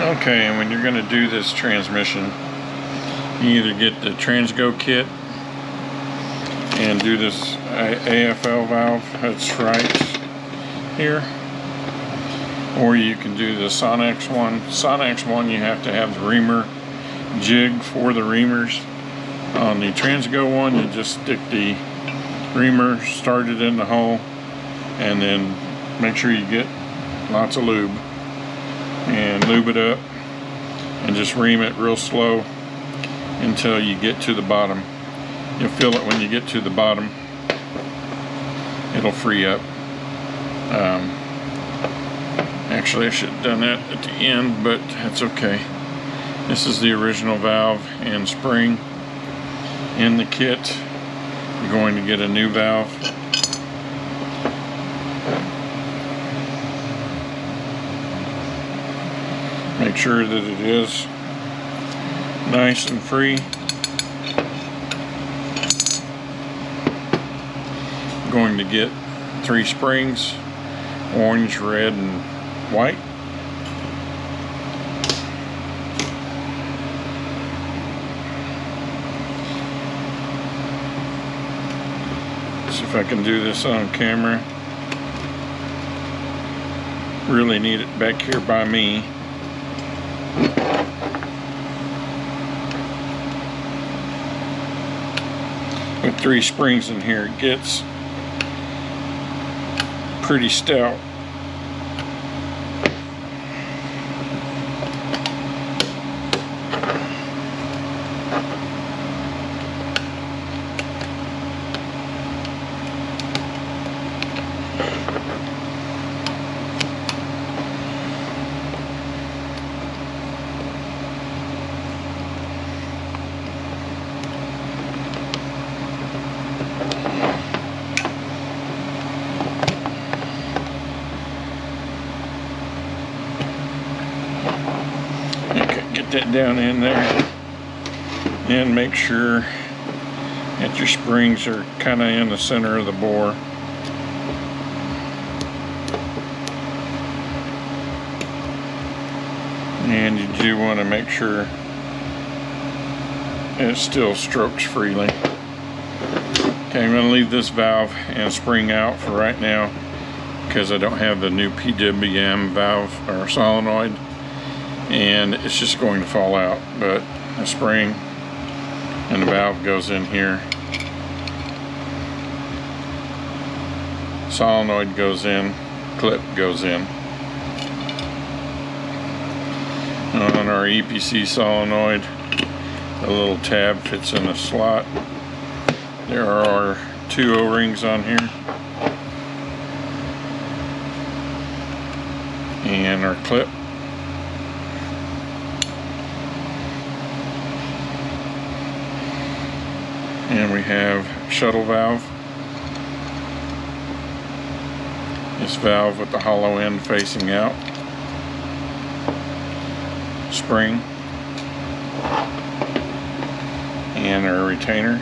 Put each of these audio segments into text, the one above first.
Okay, and when you're going to do this transmission, you either get the Transgo kit and do this AFL valve that's right here, or you can do the Sonex one. Sonex one, you have to have the reamer jig for the reamers. On the Transgo one, you just stick the reamer started in the hole, and then make sure you get lots of lube and lube it up and just ream it real slow until you get to the bottom. You'll feel it when you get to the bottom. It'll free up. Actually, I should have done that at the end, but that's okay. This is the original valve and spring in the kit. You're going to get a new valve. Make sure that it is nice and free. I'm going to get 3 springs, orange, red, and white. See if I can do this on camera. Really need it back here by me. With 3 springs in here, it gets pretty stout. That down in there, and make sure that your springs are kind of in the center of the bore. And you do want to make sure it still strokes freely. Okay, I'm going to leave this valve and spring out for right now because I don't have the new PWM valve or solenoid, and it's just going to fall out. But the spring and the valve goes in here, solenoid goes in, clip goes in. On our EPC solenoid, the little tab fits in a slot. There are 2 O-rings on here, and our clip. And we have shuttle valve. This valve with the hollow end facing out. Spring. And our retainer.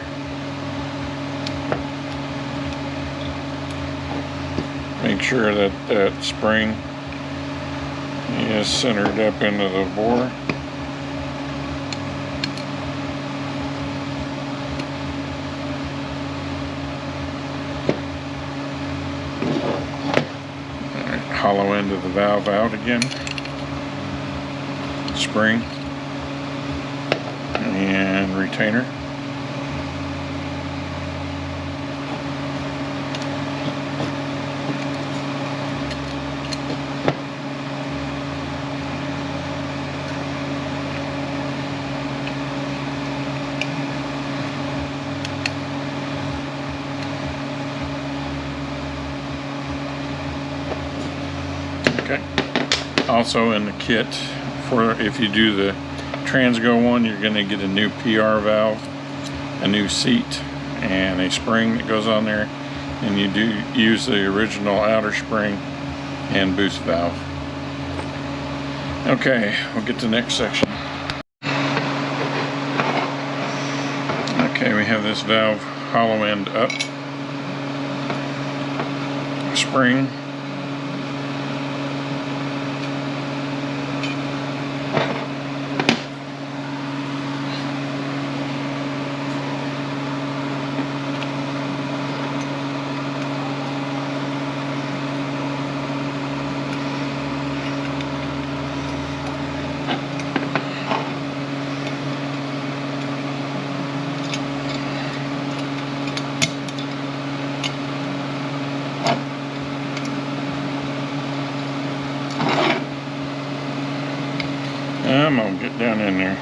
Make sure that that spring is centered up into the bore. Hollow end of the valve out again, spring and retainer. Okay. Also in the kit, for if you do the Transgo one, you're going to get a new PR valve, a new seat, and a spring that goes on there. And you do use the original outer spring and boost valve. Okay, we'll get to the next section. Okay, we have this valve hollow end up, spring, I'm gonna get down in there.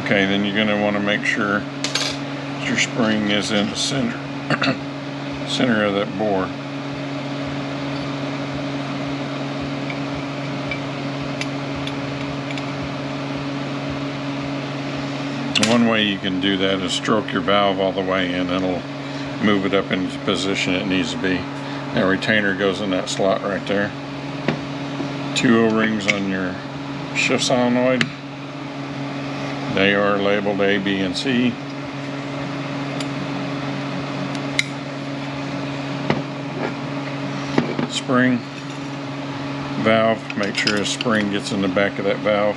Okay, then you're gonna want to make sure that your spring is in the center, center of that bore. One way you can do that is stroke your valve all the way in. It'll move it up into the position it needs to be. That retainer goes in that slot right there. 2 O-rings on your shift solenoid. They are labeled A, B, and C. Spring, valve, make sure a spring gets in the back of that valve.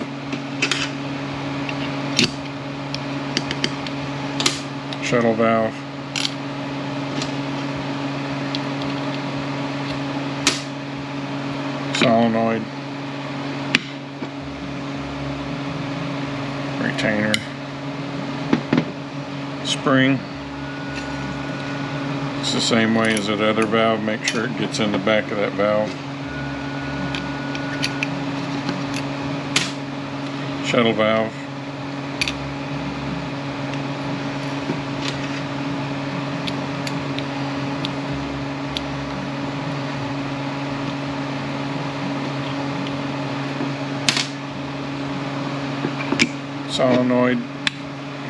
Shuttle valve. Solenoid. Retainer. Spring. It's the same way as that other valve. Make sure it gets in the back of that valve. Shuttle valve. Solenoid,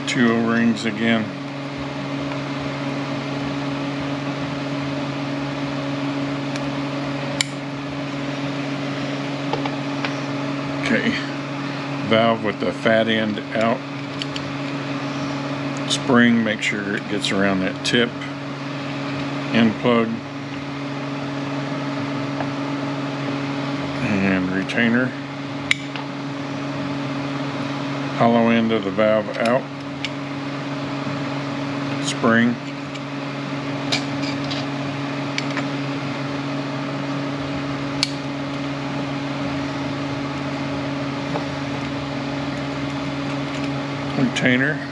2 O-rings again. Okay, valve with the fat end out. Spring, make sure it gets around that tip. End plug. And retainer. Hollow end of the valve out. Spring. Retainer.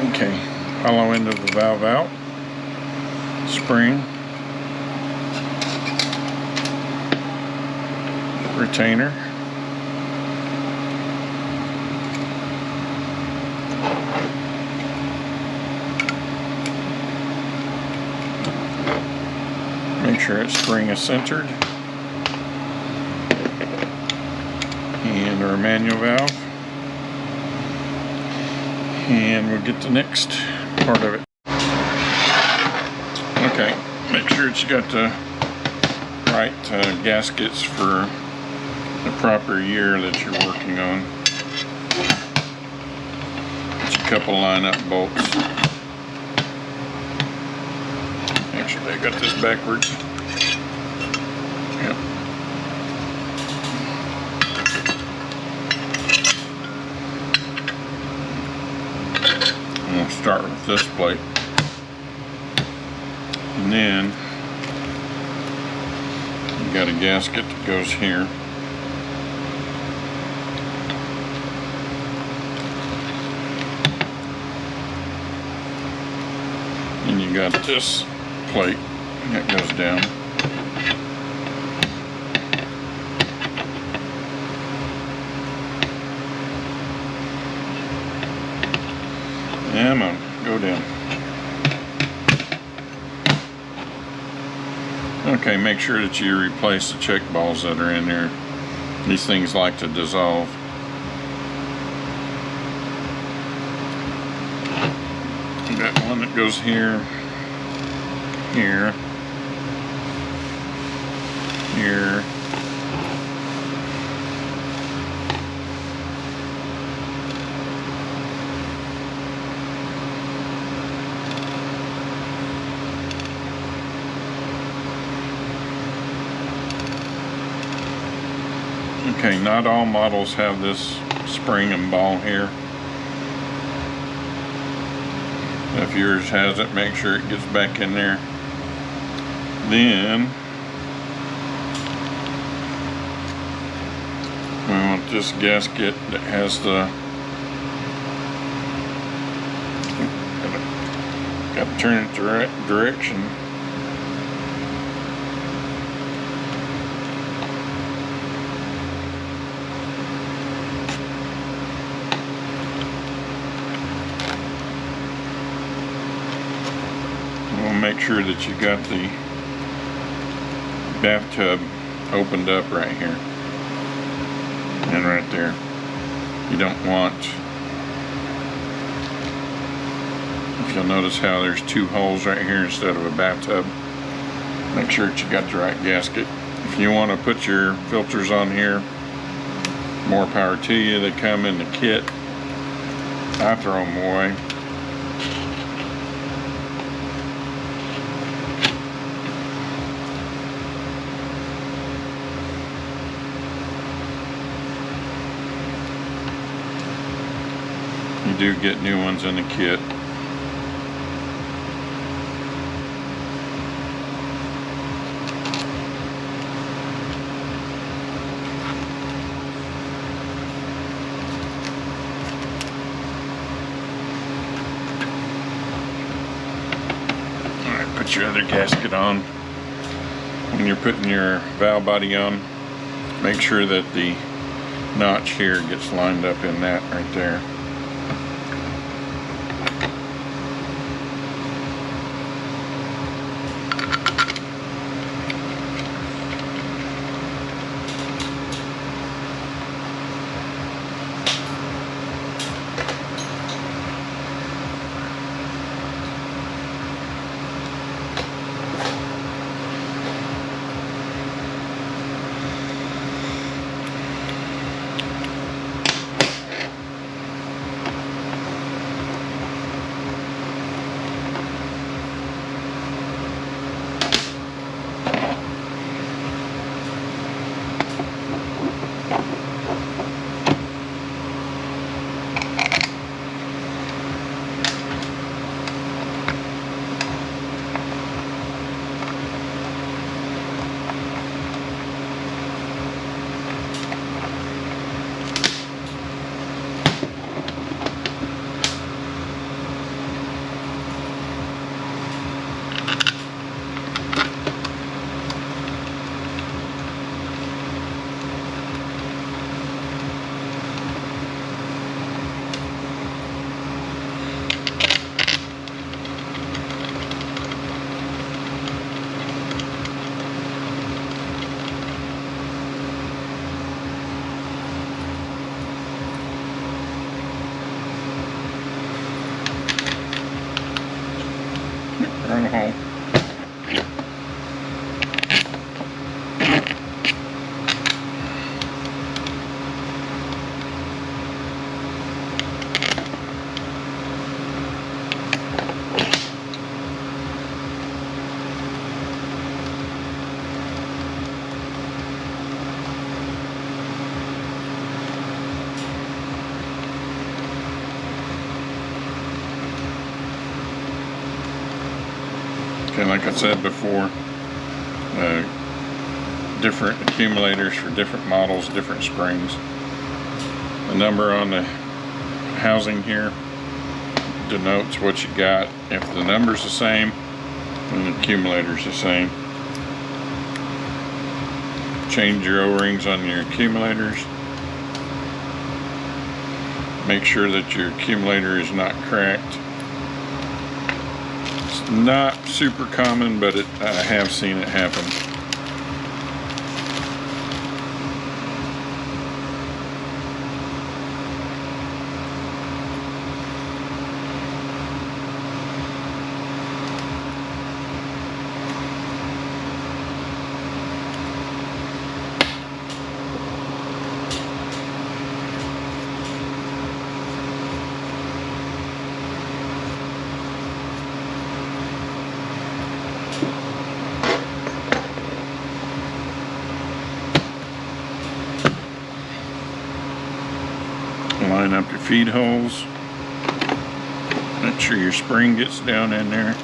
Okay, hollow end of the valve out, spring, retainer, make sure its spring is centered, and our manual valve. And we'll get the next part of it. Okay, make sure that you got the right gaskets for the proper year that you're working on. Get a couple line-up bolts. Actually, I got this backwards. Yep. We'll start with this plate, and then you got a gasket that goes here. And you got this plate that goes down. Come on, go down. Okay, make sure that you replace the check balls that are in there. These things like to dissolve. You got one that goes here, here, here. Okay, not all models have this spring and ball here. If yours has it, make sure it gets back in there. Then we want this gasket that has the, got to turn it the right direction. We'll make sure that you got the bathtub opened up right here and right there. You don't want, if you'll notice how there's two holes right here instead of a bathtub, make sure that you got the right gasket. If you want to put your filters on here, more power to you. They come in the kit. I throw them away. You do get new ones in the kit. Alright, put your other gasket on. When you're putting your valve body on, make sure that the notch here gets lined up in that right there. Burn a hole. Okay, like I said before, different accumulators for different models, different springs. The number on the housing here denotes what you got. If the number's the same, then the accumulator's the same. Change your O-rings on your accumulators. Make sure that your accumulator is not cracked. It's not super common, but I have seen it happen. Line up your feed holes. Make sure your spring gets down in there.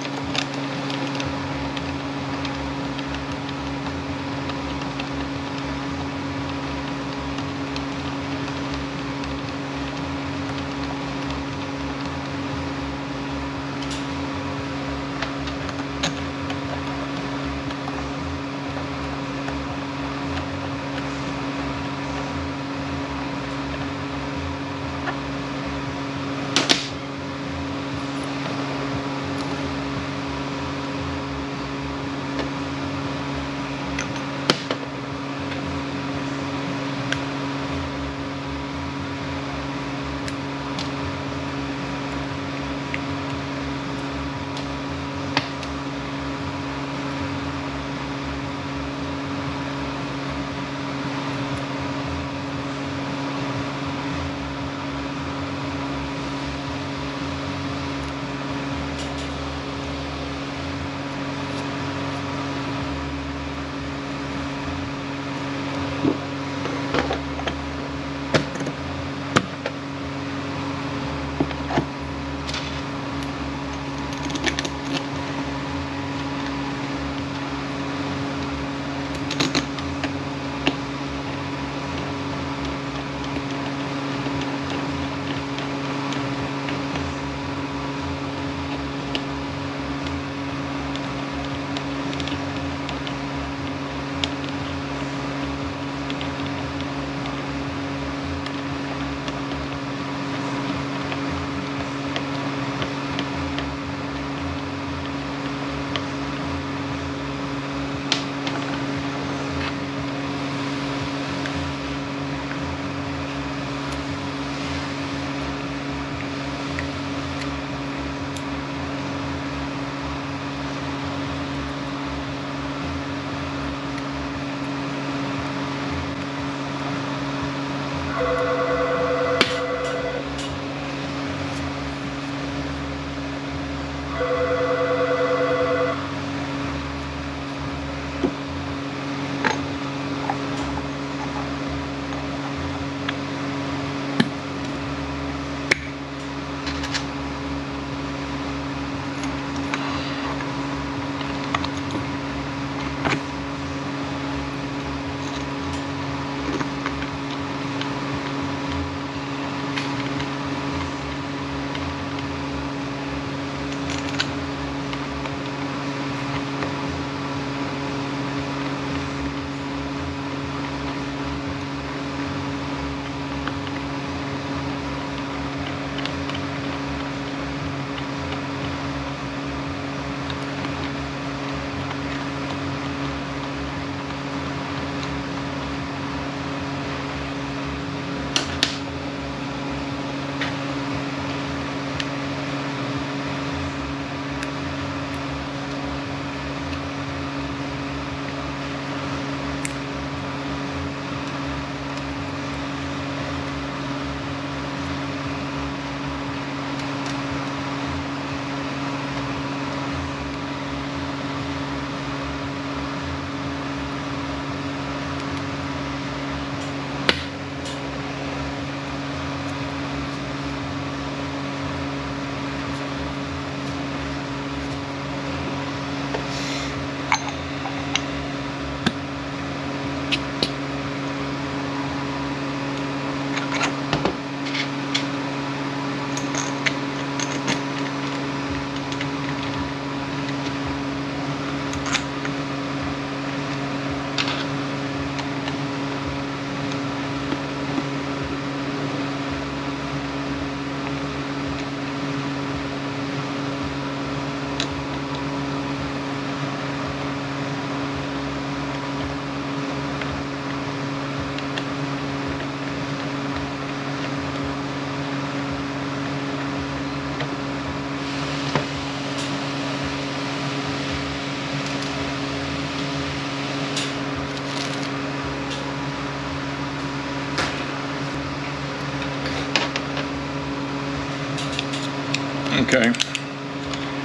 Okay,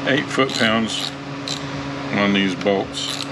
8 foot-pounds on these bolts.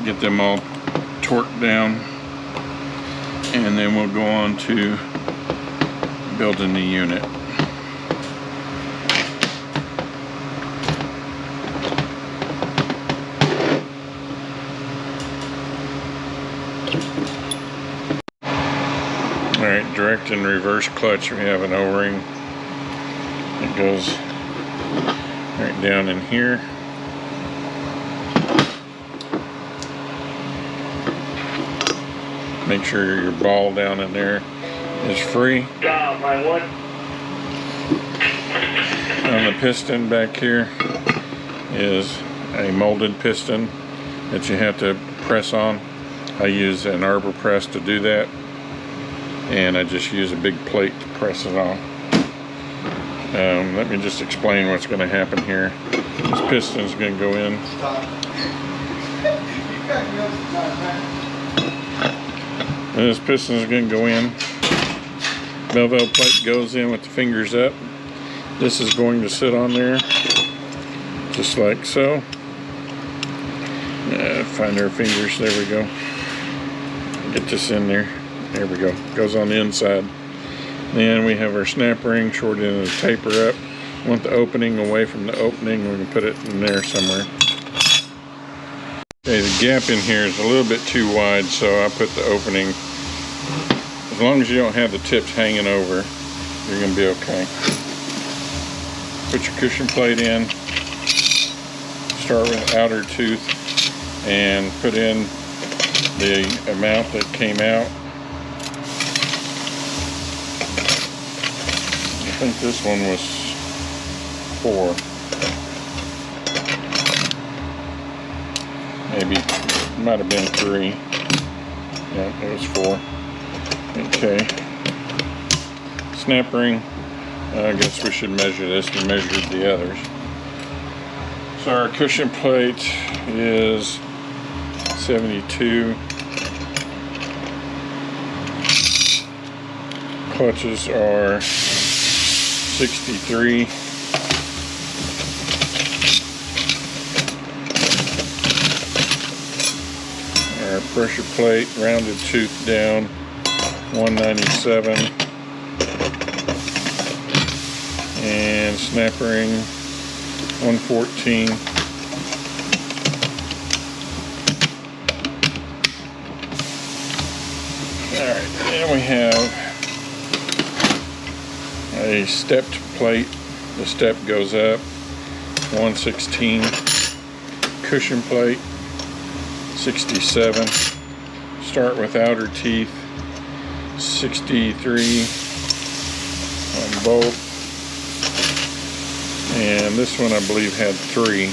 Get them all torqued down, and then we'll go on to building the unit. Alright, direct and reverse clutch. We have an O-ring. It goes right down in here. Make sure your ball down in there is free. On the piston back here is a molded piston that you have to press on. I use an arbor press to do that, and I just use a big plate to press it on. Let me just explain what's going to happen here. This piston is going to go in. This piston is going to go in. Bevel plate goes in with the fingers up. This is going to sit on there, just like so. Find our fingers. There we go. Get this in there. There we go. Goes on the inside. Then we have our snap ring short end of the taper up. Want the opening away from the opening. We can put it in there somewhere. Okay, the gap in here is a little bit too wide, so I put the opening. As long as you don't have the tips hanging over, you're going to be okay. Put your cushion plate in. Start with the outer tooth and put in the amount that came out. I think this one was 4. Maybe, it might have been 3. Yeah, it was 4. Okay. Snap ring. I guess we should measure this. We measured the others. So our cushion plate is 72. Clutches are 63. Our pressure plate, rounded tooth down, 197. And snap ring, 114. Alright, and we have a stepped plate. The step goes up, 116. Cushion plate, 67. Start with outer teeth, 63 on both. And this one I believe had 3.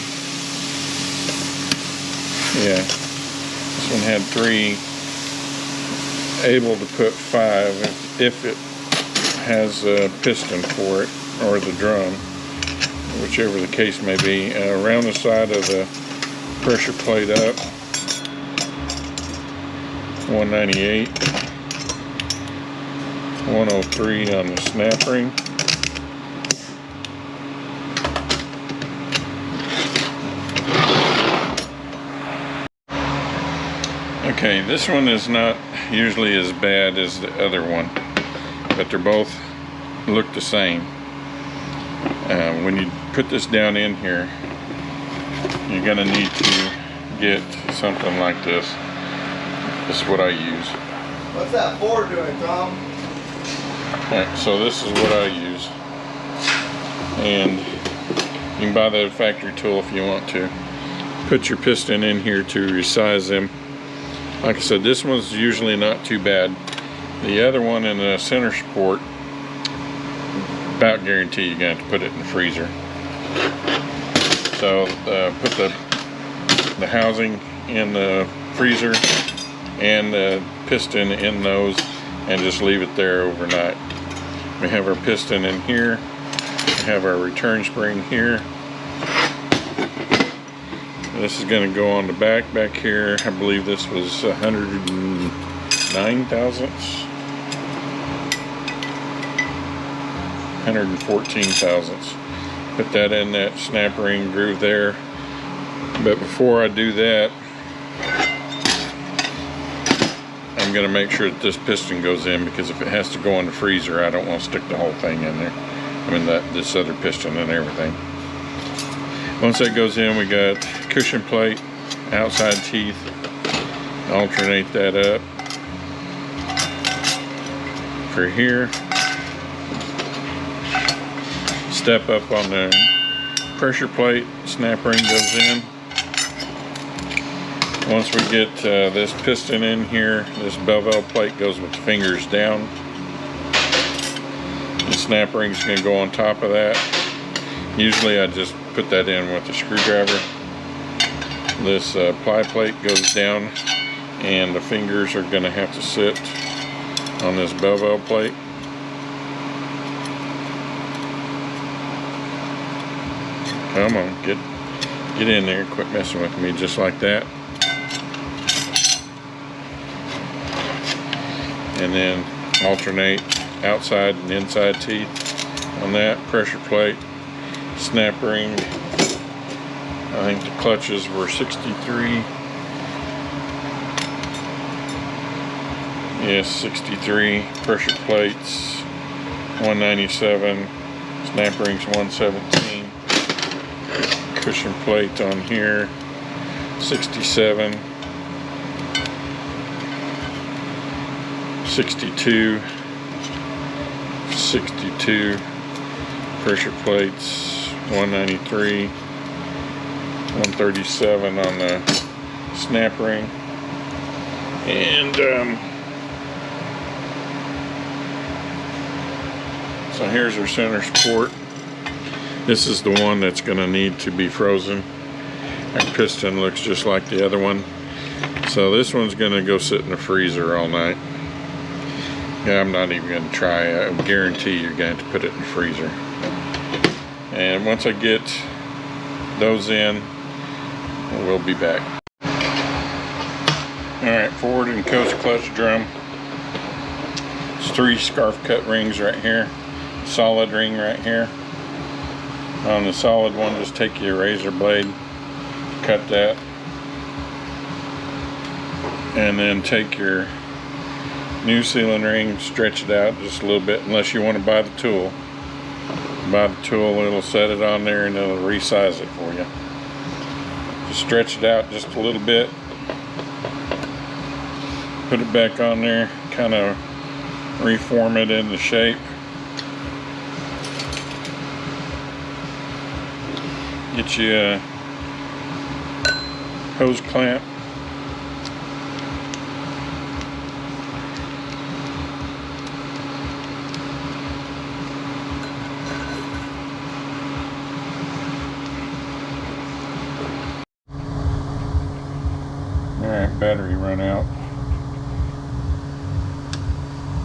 Yeah, this one had 3. Able to put 5 if it has a piston for it, or the drum, whichever the case may be. Around the side of the pressure plate up, 198, 103 on the snap ring. Okay, this one is not usually as bad as the other one, but they're both look the same. When you put this down in here, you're going to need to get something like this. This is what I use. What's that for doing, Tom? Alright, so this is what I use. And you can buy the factory tool if you want to. Put your piston in here to resize them. Like I said, this one's usually not too bad. The other one in the center support, about guarantee you're going to have to put it in the freezer. So put the housing in the freezer and the piston in those, and just leave it there overnight. We have our piston in here. We have our return spring here. This is going to go on the back here. I believe this was 109 thousandths. 114 thousandths. Put that in that snap ring groove there. But before I do that, I'm going to make sure that this piston goes in, because if it has to go in the freezer, I don't want to stick the whole thing in there. I mean this other piston and everything. Once that goes in, we got cushion plate, outside teeth. Alternate that up. For here, step up on the pressure plate, snap ring goes in. Once we get this piston in here, this bevel plate goes with the fingers down. The snap ring's going to go on top of that. Usually I just put that in with a screwdriver. This ply plate goes down, and the fingers are going to have to sit on this bevel plate. Come on, get in there, quit messing with me, just like that. And then alternate outside and inside teeth on that pressure plate. Snap ring, I think the clutches were 63. Yes, 63. Pressure plates 197. Snap rings 117. Cushion plate on here 67. 62. 62. Pressure plates 193, 137 on the snap ring, and so here's our center support. This is the one that's going to need to be frozen. Our piston looks just like the other one, so this one's going to go sit in the freezer all night. Yeah, I'm not even going to try. I guarantee you're going to have to put it in the freezer. And once I get those in, we'll be back. Alright, forward and coast clutch drum. It's 3 scarf cut rings right here. Solid ring right here. On the solid one, just take your razor blade, cut that. And then take your new sealing ring, stretch it out just a little bit, unless you want to buy the tool. Buy the tool, it'll set it on there and it'll resize it for you. Just stretch it out just a little bit. Put it back on there, kind of reform it into shape. Get you a hose clamp. Alright, battery run out.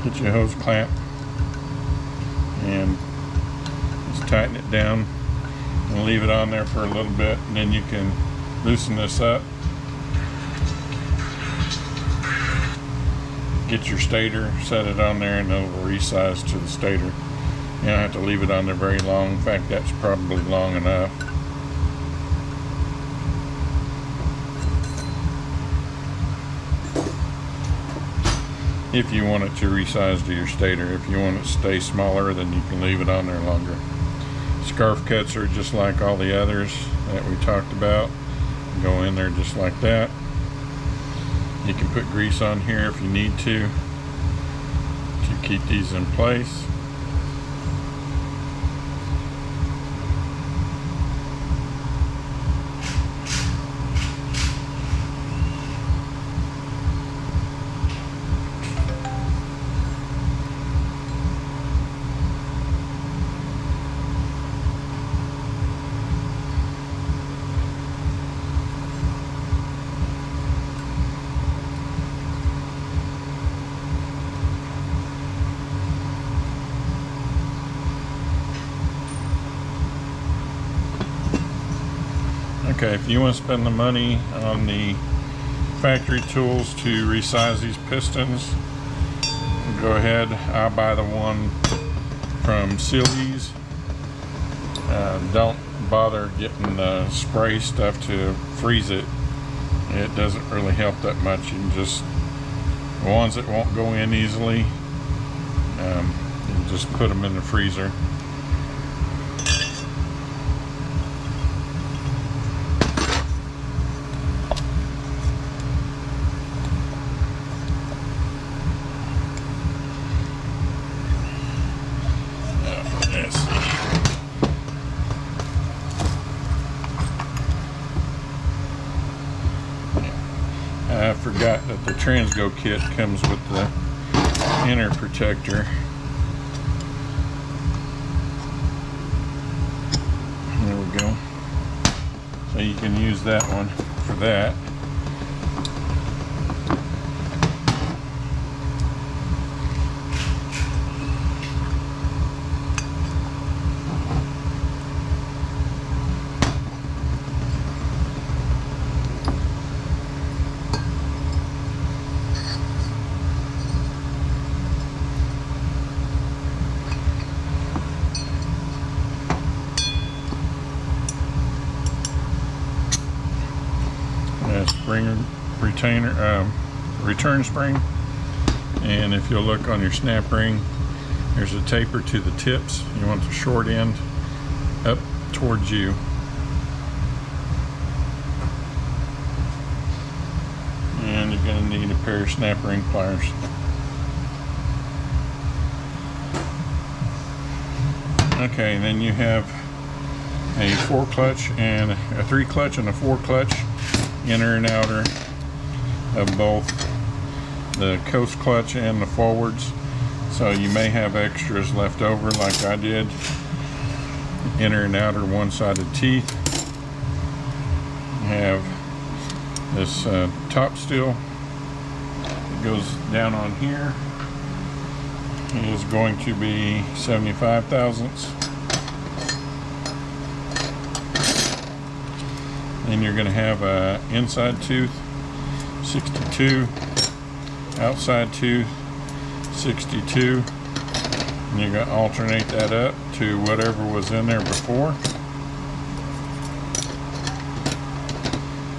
Get your hose clamp and just tighten it down and leave it on there for a little bit, and then you can loosen this up. Get your stator, set it on there, and it'll resize to the stator. You don't have to leave it on there very long. In fact, that's probably long enough. If you want it to resize to your stator. If you want it to stay smaller, then you can leave it on there longer. Scarf cuts are just like all the others that we talked about. Go in there just like that. You can put grease on here if you need to keep these in place. Okay, if you want to spend the money on the factory tools to resize these pistons, go ahead. I'll buy the one from Silly's. Don't bother getting the spray stuff to freeze it. It doesn't really help that much. You can just, the ones that won't go in easily, you just put them in the freezer. Let's see. I forgot that the Transgo kit comes with the inner protector. There we go. So you can use that one for that. Spring retainer, return spring, and if you'll look on your snap ring, there's a taper to the tips. You want the short end up towards you. And you're going to need a pair of snap ring pliers. Okay, then you have a 4 clutch and a 3 clutch and a 4 clutch, inner and outer of both the coast clutch and the forwards. So you may have extras left over like I did. Inner and outer one-sided teeth. You have this top steel that goes down on here. It is going to be 75 thousandths. Then you're going to have a inside tooth 62, outside tooth 62, and you're going to alternate that up to whatever was in there before.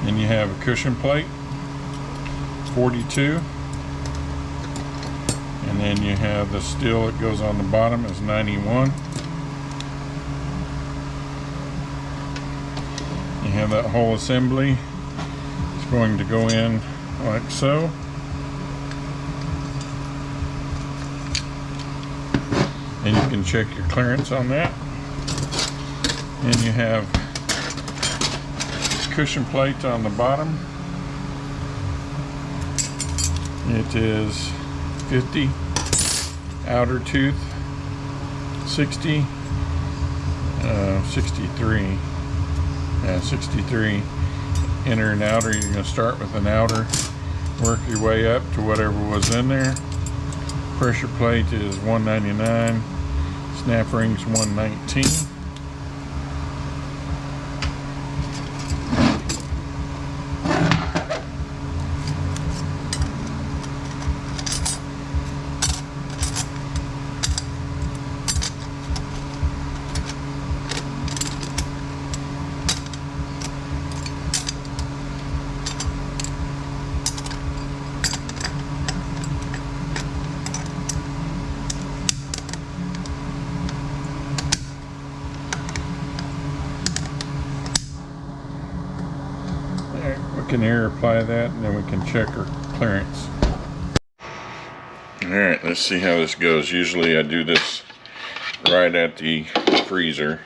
Then you have a cushion plate 42, and then you have the steel that goes on the bottom is 91. You have that whole assembly. It's going to go in like so. And you can check your clearance on that. And you have cushion plate on the bottom. It is 50, outer tooth 60, 63. 63, inner and outer. You're going to start with an outer, work your way up to whatever was in there. Pressure plate is 199, snap rings 119. We can air apply that, and then we can check our clearance. Alright, let's see how this goes. Usually I do this right at the freezer.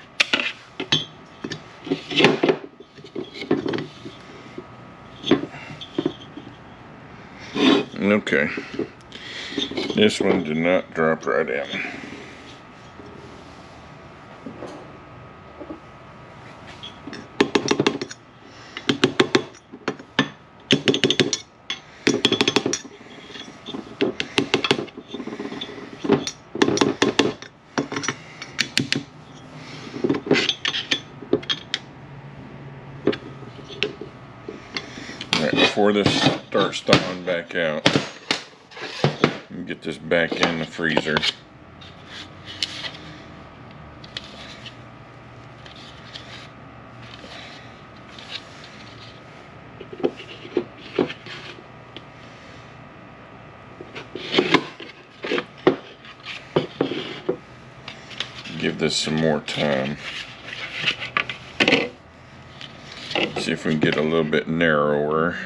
Okay, this one did not drop right in. before this starts thawing back out. Get this back in the freezer. Give this some more time. See if we can get a little bit narrower.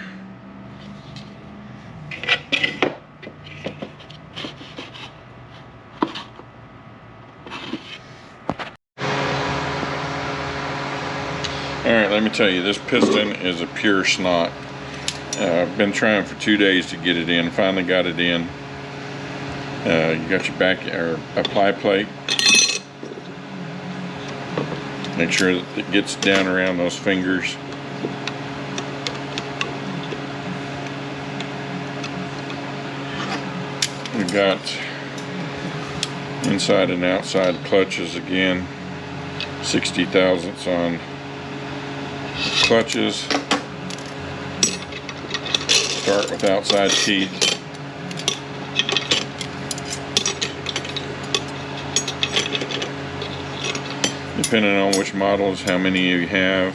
Alright, let me tell you, this piston is a pure snot. I've been trying for 2 days to get it in. Finally got it in. You got your back or apply plate. Make sure that it gets down around those fingers. We've got inside and outside clutches again. 60 thousandths on clutches. Start with outside teeth. Depending on which models, how many you have.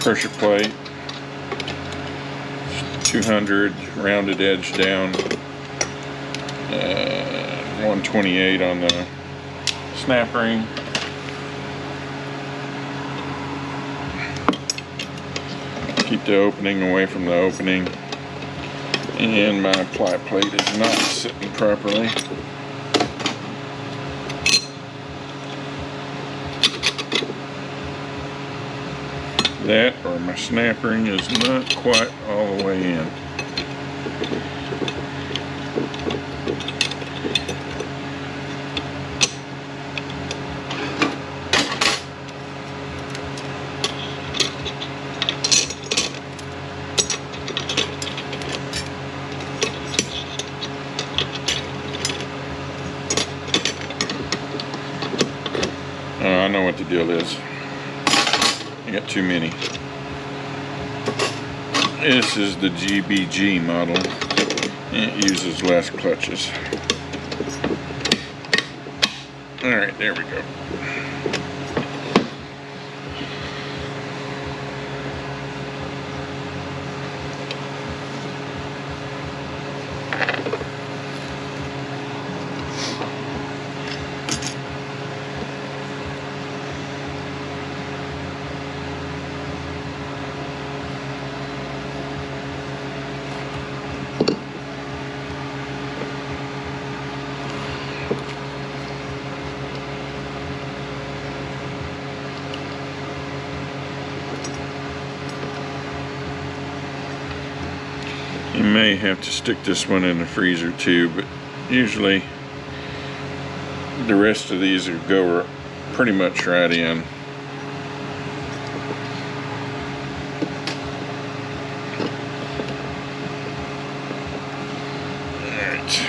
Pressure plate, 200 rounded edge down, 128 on the snap ring. Keep the opening away from the opening. And my apply plate is not sitting properly. That or my snap ring is not quite all the way in. I know what the deal is. I got too many. This is the GBG model. It uses less clutches. Alright, there we go. You may have to stick this one in the freezer too, but usually the rest of these will go pretty much right in. Alright.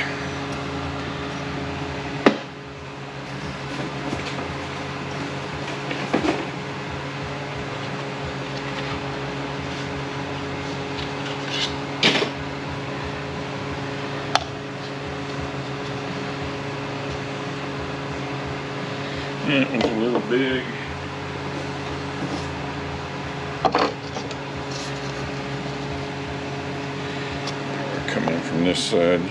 It was a little big. Come in from this side.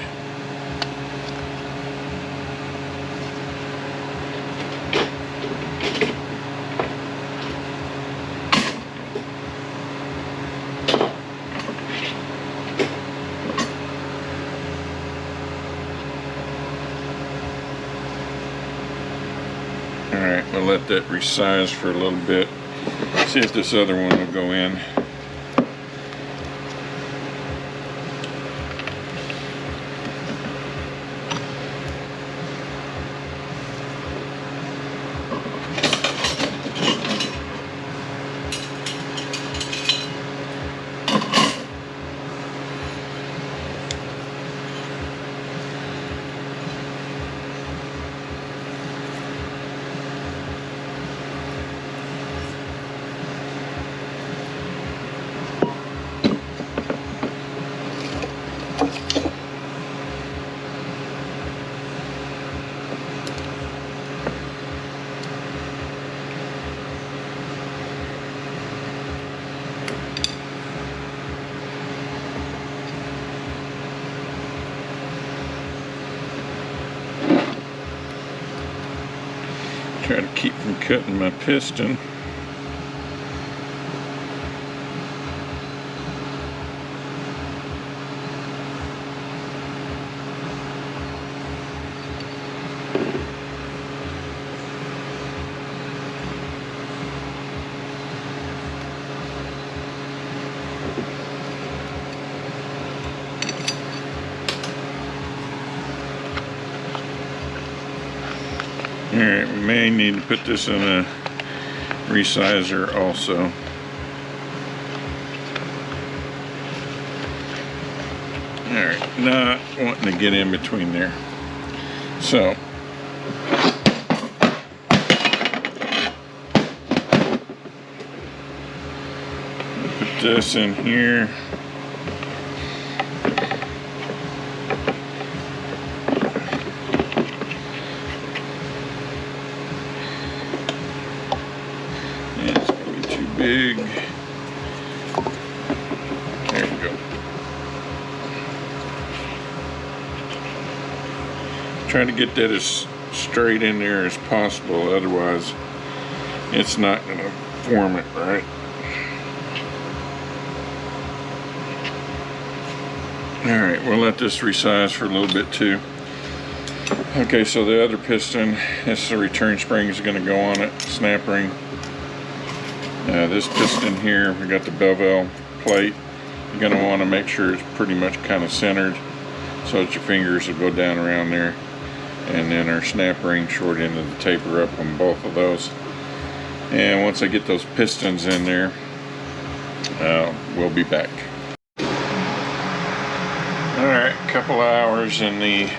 Alright, we'll let that resize for a little bit. See if this other one will go in. Try to keep from cutting my piston. Alright, we may need to put this in a resizer also. Alright, not wanting to get in between there. So, put this in here. Big. There we go. Try to get that as straight in there as possible, otherwise it's not going to form it right. Alright, we'll let this resize for a little bit too. Okay, so the other piston, this is the return spring, is going to go on it, snap ring. This piston here, we got the bevel plate. You're going to want to make sure it's pretty much kind of centered so that your fingers will go down around there. And then our snap ring, short end of the taper up on both of those. And once I get those pistons in there, we'll be back. Alright, a couple of hours in the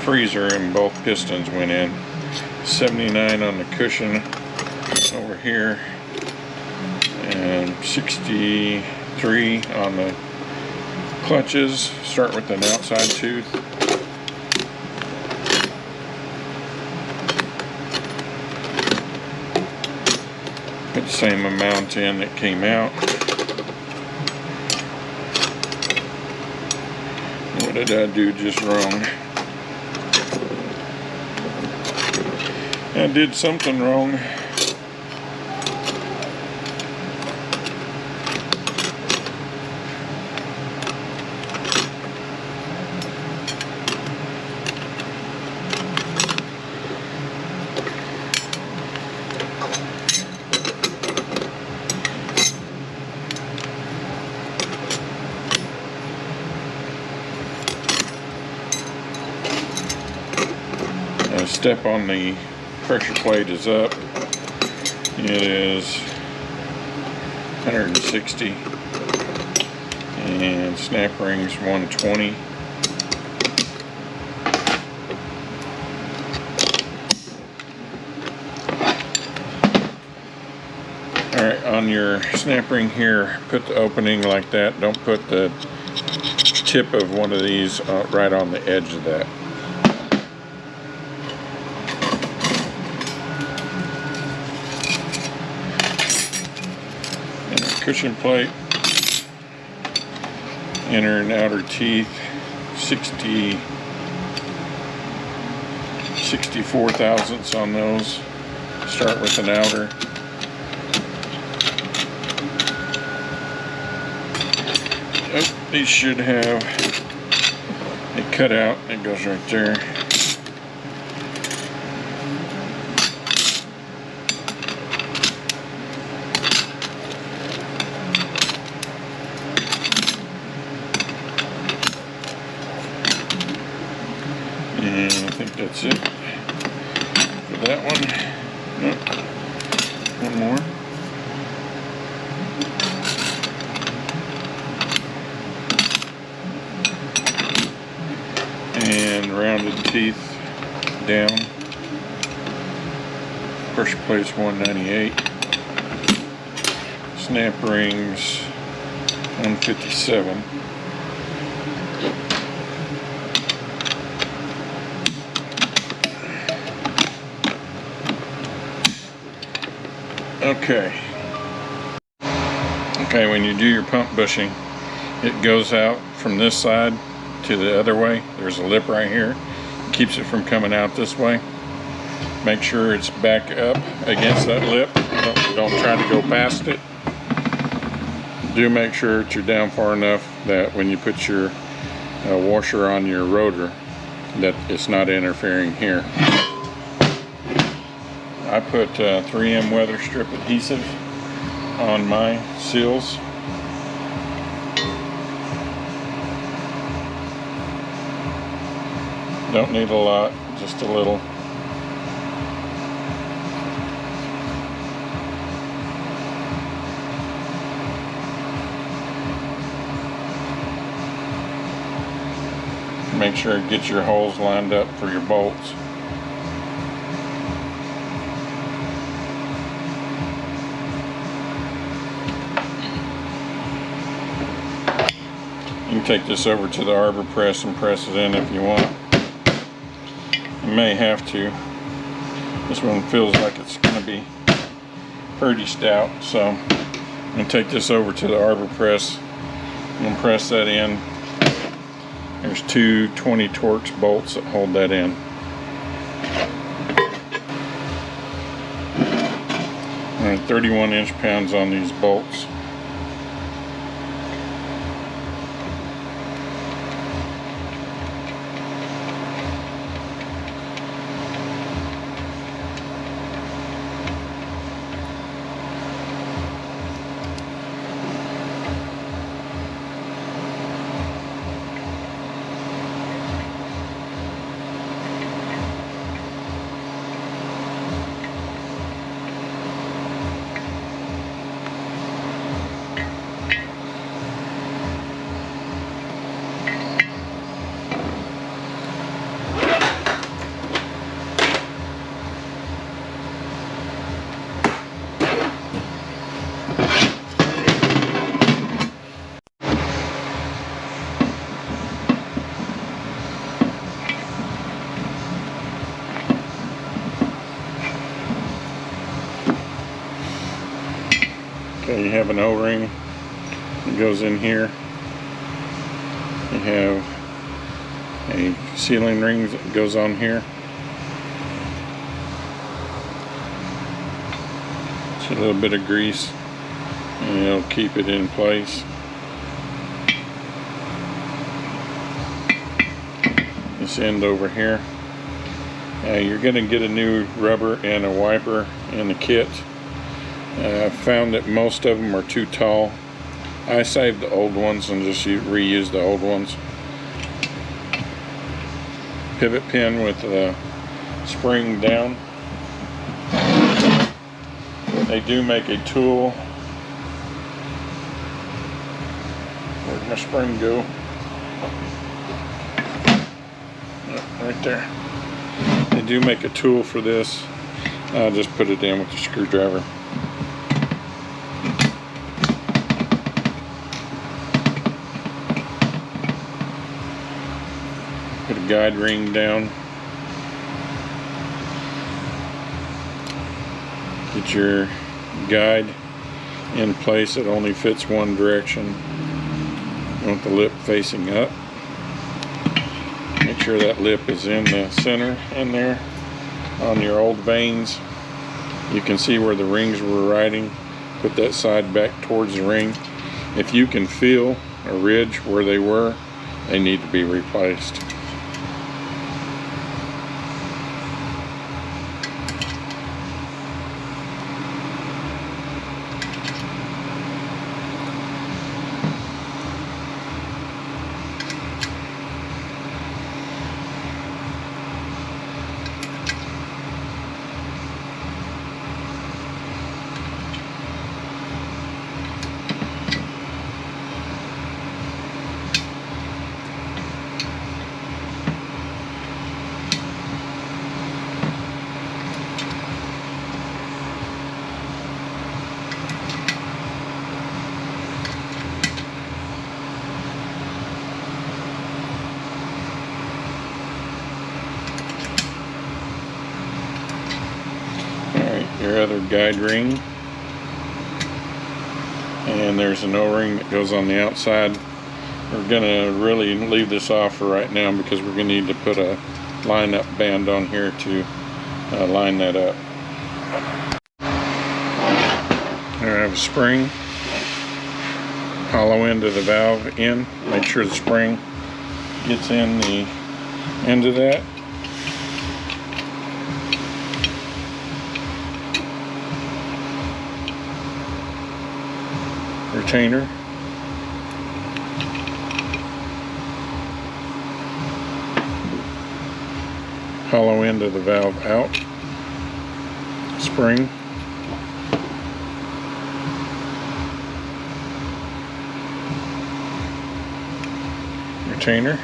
freezer and both pistons went in. 79 on the cushion over here, and 63 on the clutches. Start with an outside tooth. Put the same amount in that came out. What did I do just wrong? I did something wrong. Step on the pressure plate is up. It is 160 and snap rings 120. Alright, on your snap ring here, put the opening like that. Don't put the tip of one of these right on the edge of that. Cushion plate, inner and outer teeth, 64 thousandths on those. Start with an outer. Oh, these should have a cutout that goes right there. And I think that's it for that one. Nope. One more. And rounded teeth down. Pressure plate's 198. Snap rings 157. Okay, when you do your pump bushing, it goes out from this side to the other way. There's a lip right here. It keeps it from coming out this way. Make sure it's back up against that lip. Don't try to go past it. Do make sure that you're down far enough that when you put your washer on your rotor, that it's not interfering here. I put 3M weather strip adhesive on my seals. Don't need a lot, just a little. Make sure to get your holes lined up for your bolts. You can take this over to the arbor press and press it in if you want. You may have to. This one feels like it's going to be pretty stout, so I'm going to take this over to the arbor press and press that in. There's two 20 Torx bolts that hold that in. And 31 inch-pounds on these bolts. Okay, you have an O-ring that goes in here. You have a sealing ring that goes on here. Just a little bit of grease and it'll keep it in place. This end over here. You're going to get a new rubber and a wiper in the kit. I found that most of them are too tall. I saved the old ones and just reused the old ones. Pivot pin with the spring down. They do make a tool. Where'd my spring go? Oh, right there. They do make a tool for this. I'll just put it in with the screwdriver. Put a guide ring down. Get your guide in place. It only fits one direction. You want the lip facing up. Make sure that lip is in the center in there. On your old vanes, you can see where the rings were riding. Put that side back towards the ring. If you can feel a ridge where they were, they need to be replaced. Your other guide ring, and there's an O-ring that goes on the outside. We're gonna really leave this off for right now because we're gonna need to put a line-up band on here to line that up. There I have a spring, hollow end of the valve in. Make sure the spring gets in the end of that. Retainer. Hollow end of the valve out. Spring. Retainer.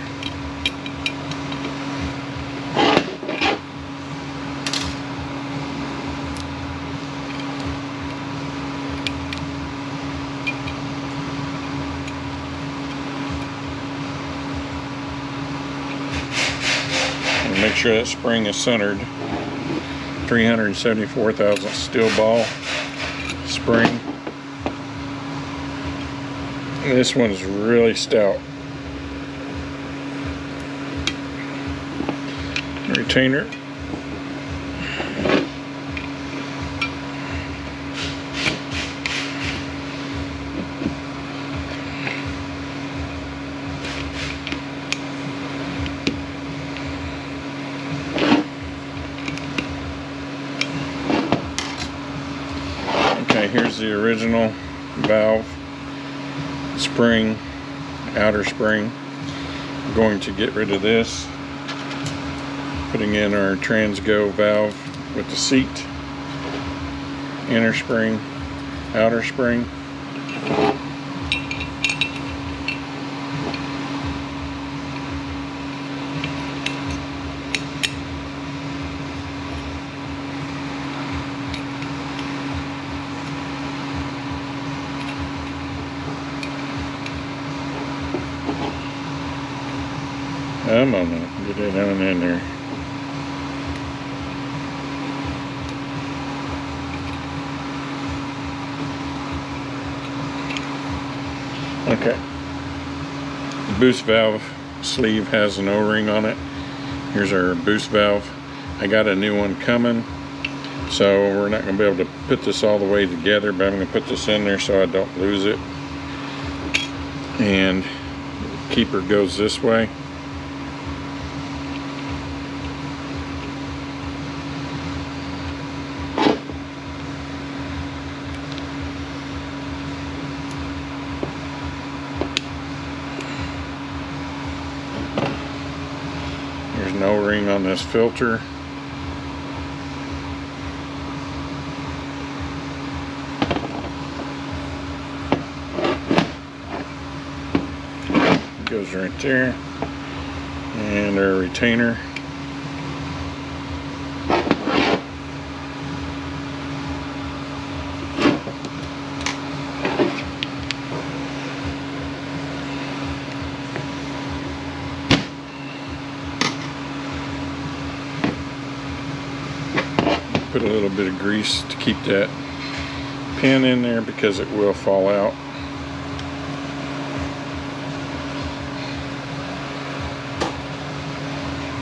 Make sure that spring is centered. 374 thousandths steel ball spring. This one's really stout. Retainer. Okay, here's the original valve spring, outer spring. I'm going to get rid of this, putting in our transgo valve with the seat, inner spring, outer spring. Come on now, get it on in there. Okay. The boost valve sleeve has an O-ring on it. Here's our boost valve. I got a new one coming, so we're not going to be able to put this all the way together, but I'm going to put this in there so I don't lose it. And the keeper goes this way. There's no ring on this filter. It goes right there. And our retainer. Put a little bit of grease to keep that pin in there because it will fall out.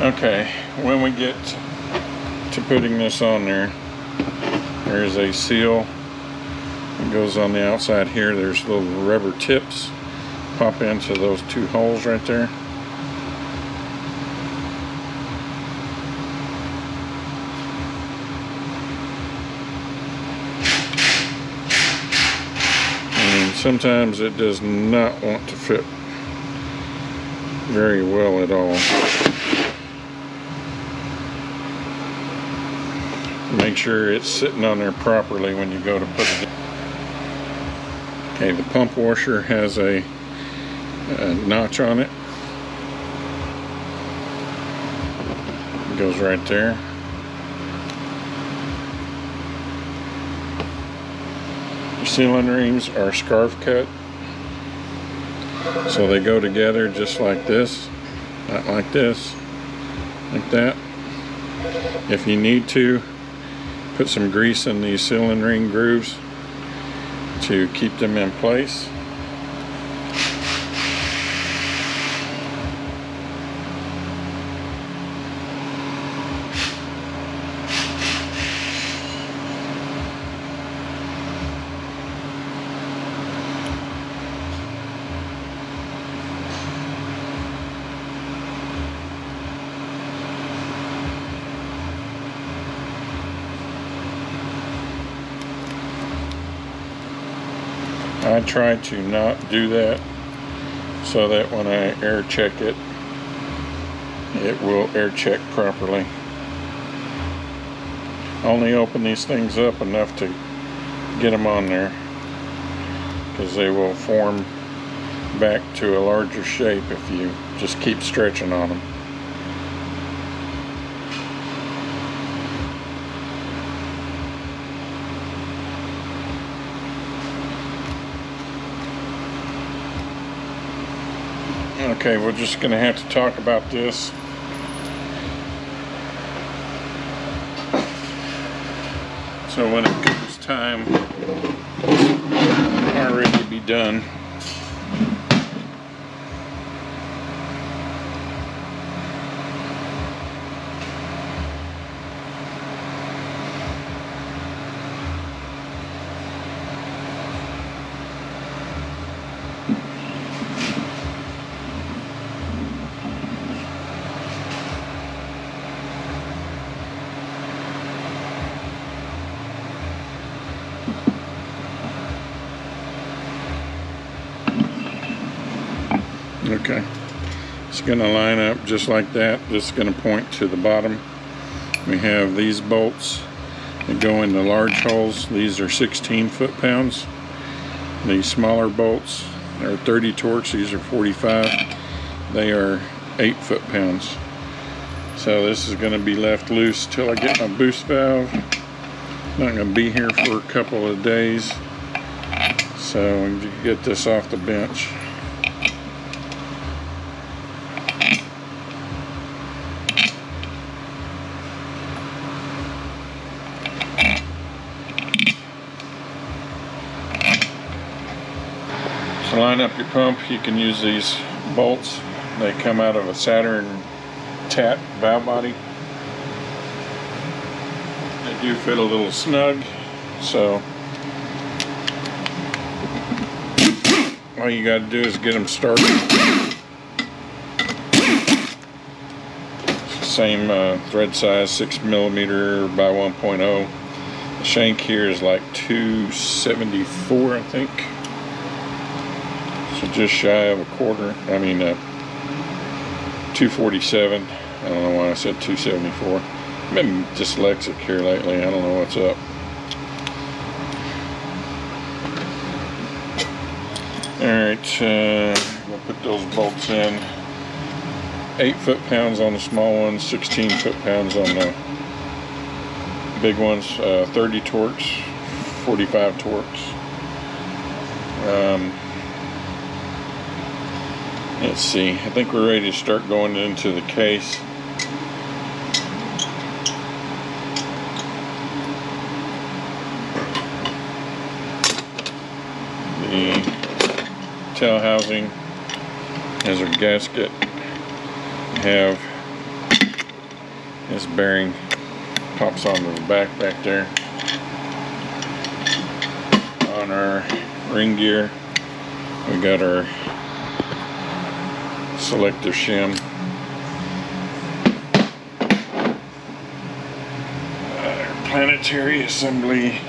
Okay, when we get to putting this on there, there's a seal that goes on the outside here. There's little rubber tips pop into those two holes right there. Sometimes it does not want to fit very well at all. Make sure it's sitting on there properly when you go to put it in. Okay, the pump washer has a notch on it. It goes right there. Sealing rings are scarf cut, so they go together just like this, not like this, like that. If you need to, put some grease in these sealing ring grooves to keep them in place. I try to not do that so that when I air check it, it will air check properly. Only open these things up enough to get them on there, because they will form back to a larger shape if you just keep stretching on them. Okay, we're just going to have to talk about this. So when it comes time, already be done. Okay, it's going to line up just like that. This is going to point to the bottom. We have these bolts that go into large holes. These are 16 foot-pounds. These smaller bolts are 30 torques. These are 45. They are 8 foot-pounds. So this is going to be left loose till I get my boost valve. Not going to be here for a couple of days, so we can get this off the bench. To line up your pump, you can use these bolts. They come out of a Saturn tap valve body. They do fit a little snug, so all you got to do is get them started. Same thread size, 6mm by 1.0. The shank here is like 274, I think. So just shy of a quarter. I mean 247. I don't know why I said 274. I've been dyslexic here lately. I don't know what's up. Alright, we'll put those bolts in. 8 foot-pounds on the small ones, 16 foot-pounds on the big ones. 30 torques, 45 torques. Let's see, I think we're ready to start going into the case. The tail housing has our gasket. We have this bearing pops onto the back there. On our ring gear, we got our selective shim. Planetary assembly.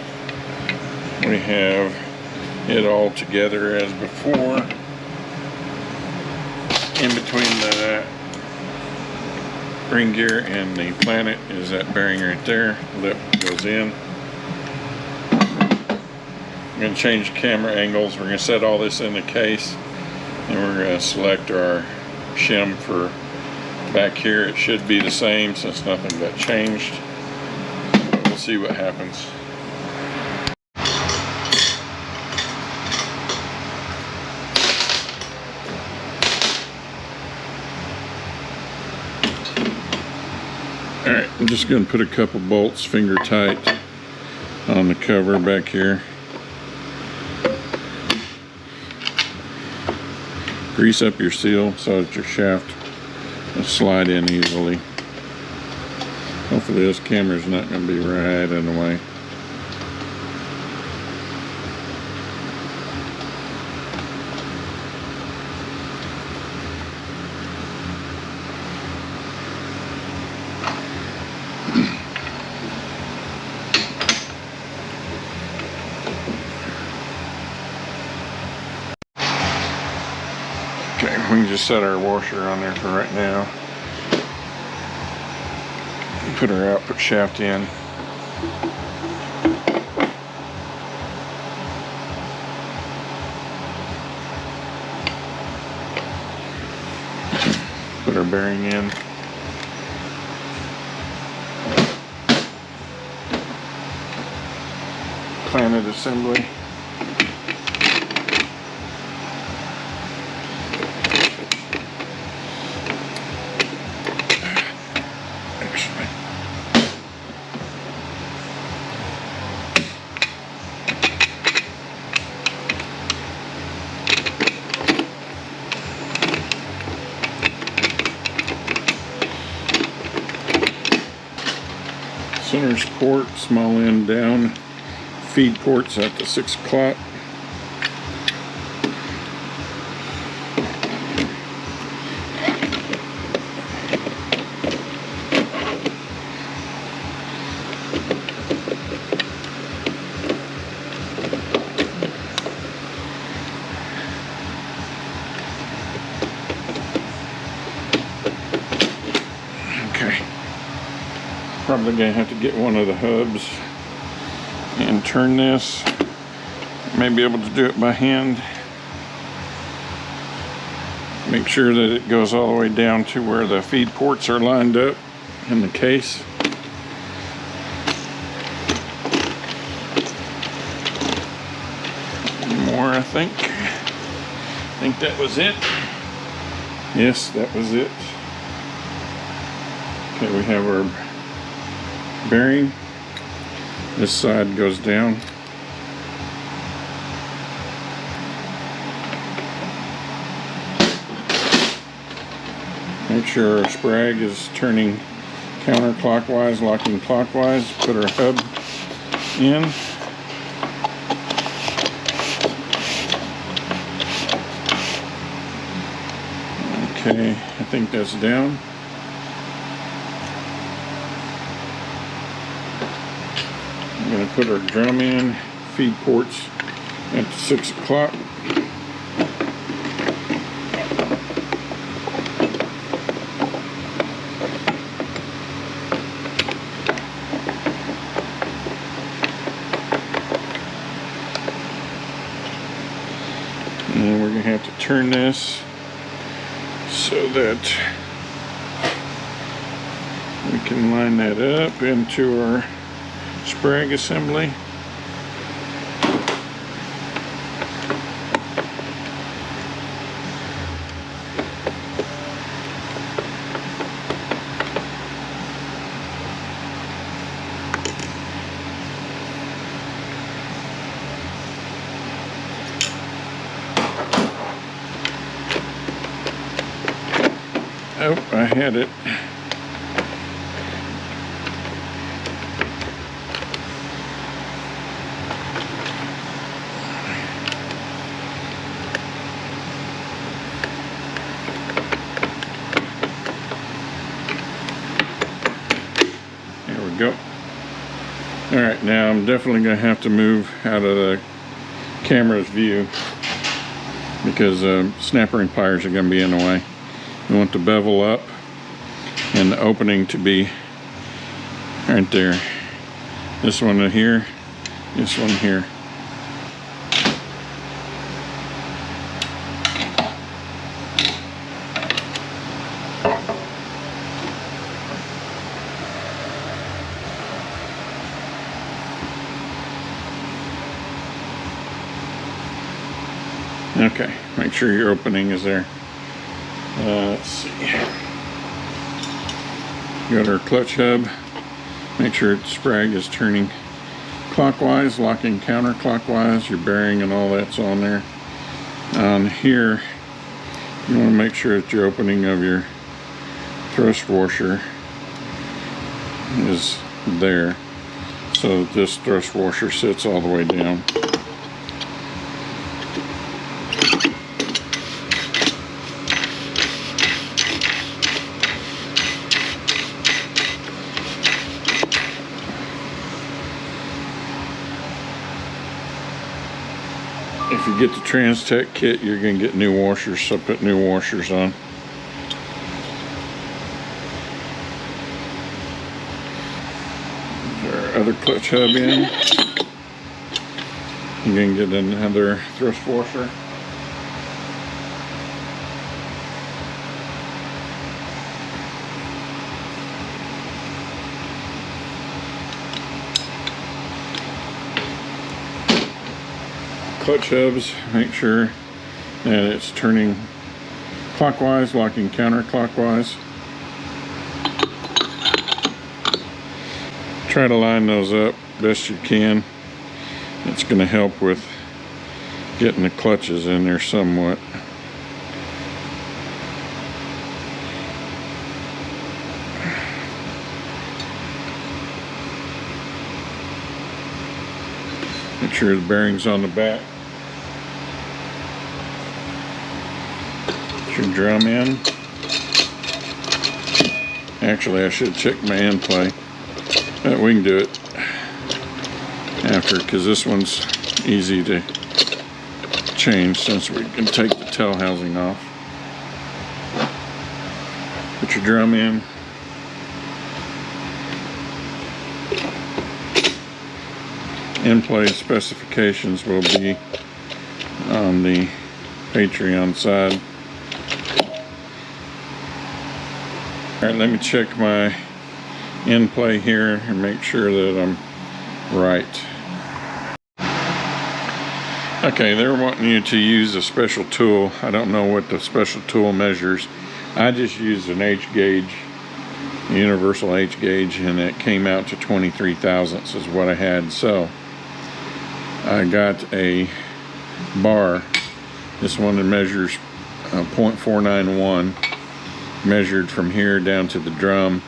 We have it all together as before. In between the ring gear and the planet is that bearing right there. Lip goes in. I'm going to change camera angles. We're going to set all this in the case, and we're going to select our shim for back here. It should be the same since nothing got changed. We'll see what happens. Alright, I'm just going to put a couple bolts finger tight on the cover back here. Grease up your seal so that your shaft will slide in easily. Hopefully this camera's not going to be right in the way. Okay, we can just set our washer on there for right now. Put our output shaft in. Put our bearing in. Planet assembly. Center's port, small end down, feed ports at the 6 o'clock. Okay. Probably gonna have to get one of the hubs and turn this. May be able to do it by hand. Make sure that it goes all the way down to where the feed ports are lined up in the case. More, I think. I think that was it. Yes, that was it. Okay, we have our bearing. This side goes down. Make sure our sprag is turning counterclockwise, locking clockwise. Put our hub in. Okay, I think that's down. I'm going to put our drum in, feed ports at the 6 o'clock. And we're going to have to turn this so that we can line that up into our sprag assembly. Oh, I had it. Go. All right, now I'm definitely going to have to move out of the camera's view because snapper and pliers are going to be in the way. We want the bevel up and the opening to be right there. This one here, this one here. Okay, make sure your opening is there. Let's see. Got our clutch hub. Make sure its sprag is turning clockwise, locking counterclockwise. Your bearing and all that's on there. On here, you want to make sure that your opening of your thrust washer is there, so that this thrust washer sits all the way down. If If you get the Trans-Tech kit, you're going to get new washers, so put new washers on. Put our other clutch hub in. You're going to get another thrust washer. Clutch hubs, make sure that it's turning clockwise, locking counterclockwise. Try to line those up best you can. It's going to help with getting the clutches in there somewhat. Make sure the bearing's on the back. Put your drum in. Actually, I should check my end play. But we can do it after, because this one's easy to change since we can take the tail housing off. Put your drum in. End play specifications will be on the Patreon side. Alright, let me check my end play here and make sure that I'm right. Okay, they're wanting you to use a special tool. I don't know what the special tool measures. I just used an H gauge, universal H gauge, and it came out to 23 thousandths is what I had. So I got a bar. This one that measures 0.491, measured from here down to the drum,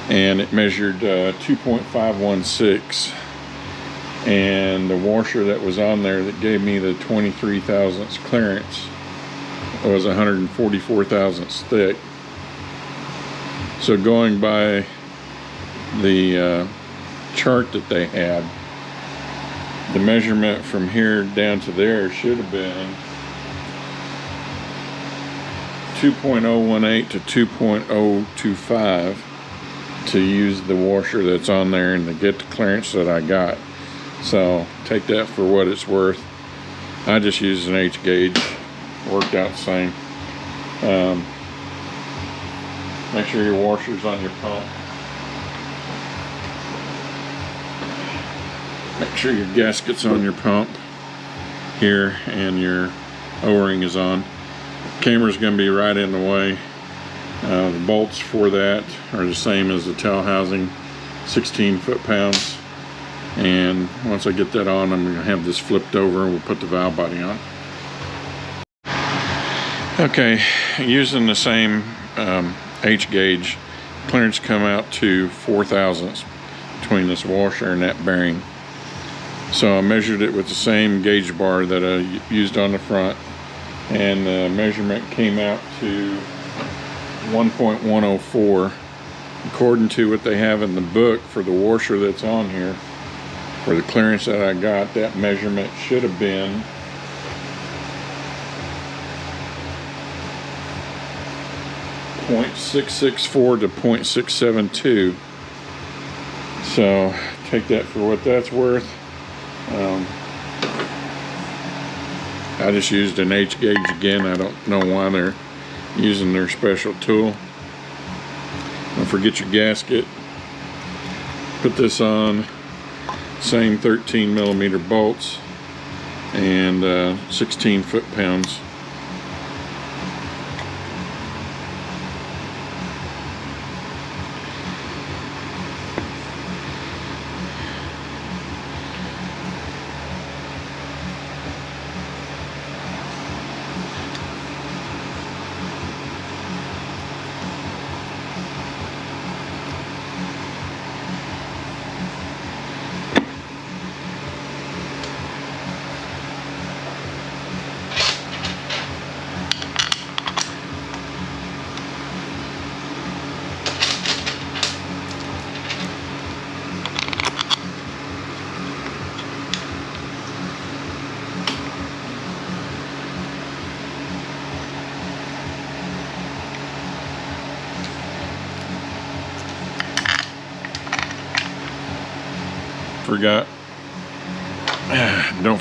and it measured 2.516. And the washer that was on there that gave me the 23 thousandths clearance was 144 thousandths thick. So going by the chart that they had, the measurement from here down to there should have been 2.018 to 2.025 to use the washer that's on there and to get the clearance that I got. So take that for what it's worth. I just used an H gauge, worked out the same. Make sure your washer's on your pump. Make sure your gasket's on your pump here and your O-ring is on. Camera's going to be right in the way. The bolts for that are the same as the tail housing, 16 foot-pounds. And once I get that on, I'm going to have this flipped over and we'll put the valve body on. Okay, using the same H gauge, clearance come out to 4 thousandths between this washer and that bearing. So I measured it with the same gauge bar that I used on the front, and the measurement came out to 1.104. According to what they have in the book for the washer that's on here, for the clearance that I got, that measurement should have been 0.664 to 0.672. So take that for what that's worth. I just used an H gauge again. I don't know why they're using their special tool. Don't forget your gasket. Put this on. Same 13 millimeter bolts and 16 foot-pounds.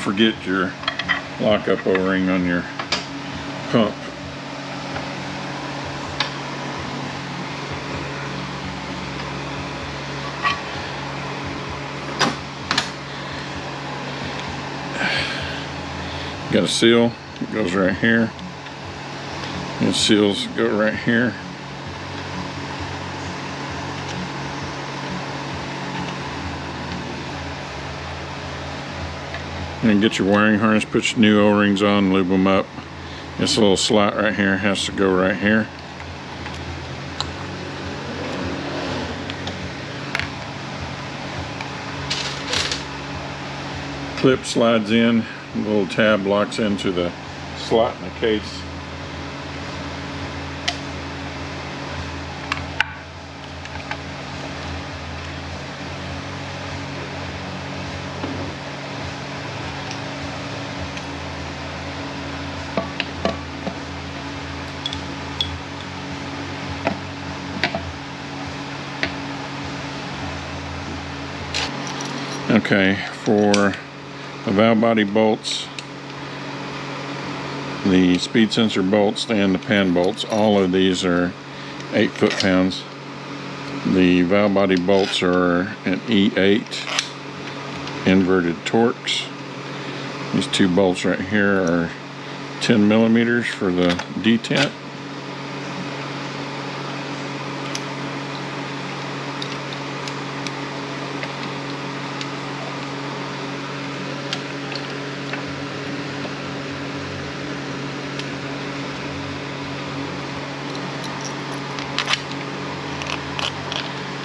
forget your lockup O-ring on your pump. Got a seal, it goes right here. And seals go right here. And get your wiring harness, put your new O-rings on, lube them up. This little slot right here has to go right here. Clip slides in, the little tab locks into the slot in the case. Okay, for the valve body bolts, the speed sensor bolts, and the pan bolts, all of these are 8 foot-pounds. The valve body bolts are an E8 inverted Torx. These two bolts right here are 10 millimeters for the detent.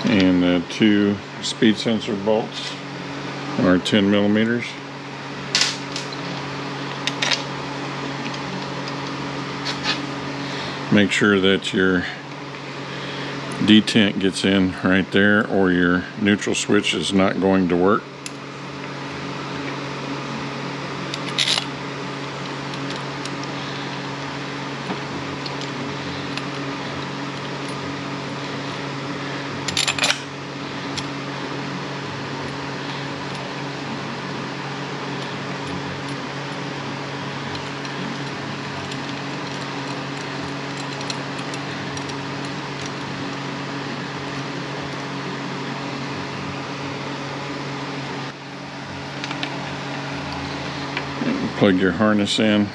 And the two speed sensor bolts are 10 millimeters. Make sure that your detent gets in right there, or your neutral switch is not going to work. Plug your harness in.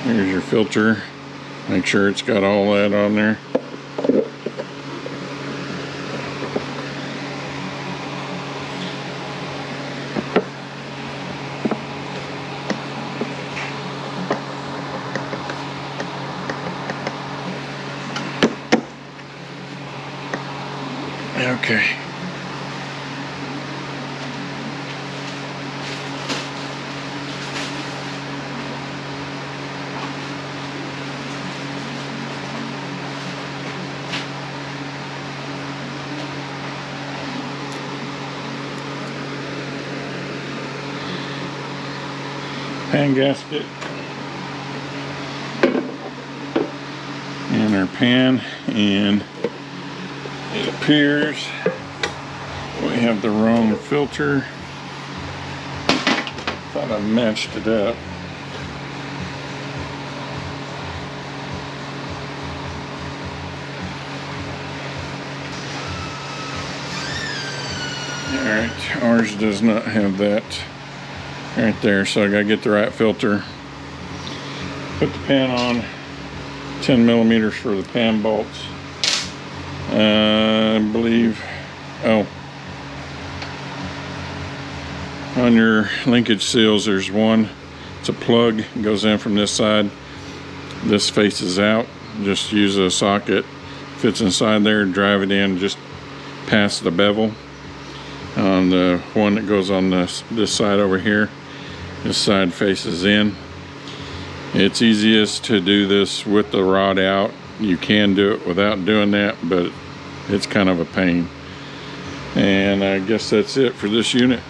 Here's your filter. Make sure it's got all that on there. Okay. Pan gasket and our pan, and it appears we have the wrong filter. Thought I matched it up. Alright, ours does not have that right there, so I gotta get the right filter. Put the pan on, 10 millimeters for the pan bolts. I believe, oh, on your linkage seals there's one, it's a plug, it goes in from this side, this faces out. Just use a socket, fits inside there, drive it in just past the bevel. On the one that goes on this side over here, this side faces in. It's easiest to do this with the rod out. You can do it without doing that, but it's kind of a pain. And I guess that's it for this unit.